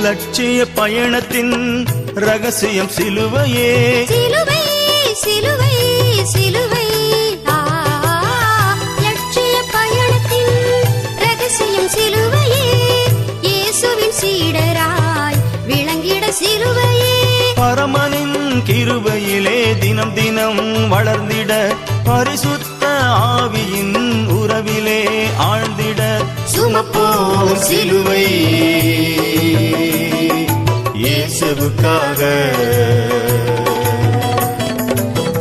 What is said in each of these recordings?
லட்சிய பயணத்தின் ரகசியம் சிலுவையே சிலுவை சிலுவை சிலுவை லட்சிய பயணத்தின் ரகசியம் சிலுவையே இயேசுவின் சீடராய் விளங்கிட சிலுவையே பரமனின் கிருபையிலே தினம் தினம் வளர்ந்திட பரிசுத்த ஆவியின் உறவிலே ஆழ்ந்திட சுமப்போம் சிலுவை இயேசுவுக்காக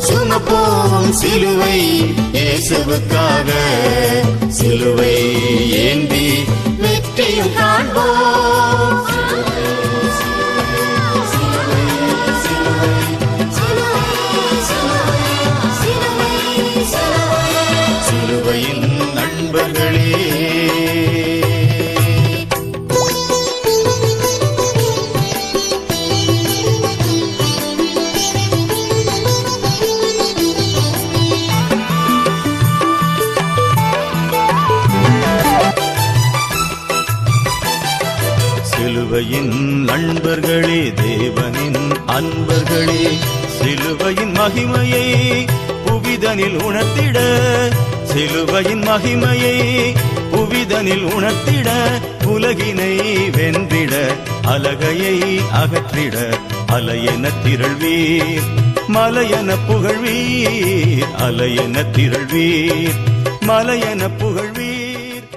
சுமப்போம் சிலுவை இயேசுவுக்காக சிலுவை ஏந்தி வெற்றியும் காண்போம் சிலுவையின் நண்பர்களே சிலுவையின் நண்பர்களே தேவனின் அன்பர்களே சிலுவையின் மகிமையை புவிதனில் உணர்த்திட சிலுவையின் மகிமையை புவிதனில் உணர்த்திட உலகினை வென்றிட அலகையை அகற்றிட அலையென திரள்வீர் மலையென புகழ்வீர் அலையென திரள்வீர் மலையென புகழ்வீர்